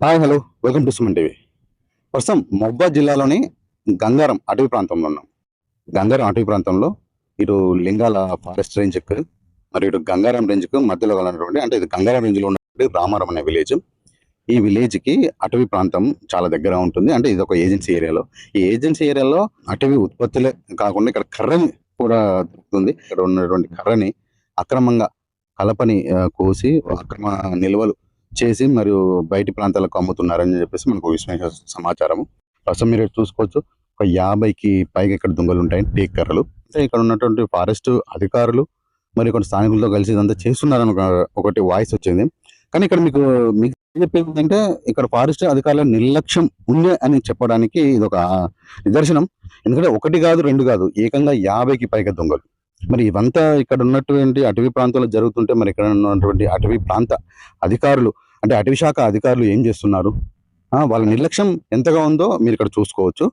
Hi hello welcome to Suman TV. ప్రస్తుతం మహబూబాద్ జిల్లాలోని గంగారం అటవీ ప్రాంతంలో ఉన్నాం. గంగారం అటవీ ప్రాంతంలో ఇటు లింగాల ఫారెస్ట్ రేంజ్కి మరియు ఇటు గంగారం రేంజ్కు మధ్యలో ఉన్నటువంటి అంటే ఇది గంగారం రేంజ్లో ఉన్నటువంటి రామారం అనే విలేజ్. ఈ విలేజ్కి అటవీ ప్రాంతం చాలా దగ్గర ఉంటుంది. అంటే ఇది ఒక ఏజెన్సీ ఏరియాలో. ఈ ఏజెన్సీ ఏరియాలో అటవీ ఉత్పత్తులే కాకుండా ఇక్కడ కర్రని కూడా దొరుకుతుంది. ఇక్కడ ఉన్నటువంటి కర్రని అక్రమంగా కలపని కోసి అక్రమ నిల్వలు చేసి మరియు బయటి ప్రాంతాలకు అమ్ముతున్నారని చెప్పేసి మనకు విశ్వసనీయ సమాచారము. ప్రస్తుతం మీరు చూసుకోవచ్చు, ఒక 50కి పైగా ఇక్కడ దొంగలు ఉంటాయి టేక్ కర్రలు. అంటే ఇక్కడ ఉన్నటువంటి ఫారెస్ట్ అధికారులు మరి కొన్ని స్థానికులతో కలిసి ఇదంతా చేస్తున్నారని ఒకటి వాయిస్ వచ్చింది. కానీ ఇక్కడ మీకు మీకు చెప్పేది ఏంటంటే ఇక్కడ ఫారెస్ట్ అధికారుల నిర్లక్ష్యం ఉంది అని చెప్పడానికి ఇది ఒక నిదర్శనం. ఎందుకంటే ఒకటి కాదు, రెండు కాదు, ఏకంగా 50కి పైగా దొంగలు. మరి ఇవంతా ఇక్కడ ఉన్నటువంటి అటవీ ప్రాంతంలో జరుగుతుంటే మరి ఇక్కడ ఉన్నటువంటి అటవీ ప్రాంత అధికారులు అంటే అటవీ శాఖ అధికారులు ఏం చేస్తున్నారు? వాళ్ళ నిర్లక్ష్యం ఎంతగా ఉందో మీరు ఇక్కడ చూసుకోవచ్చు.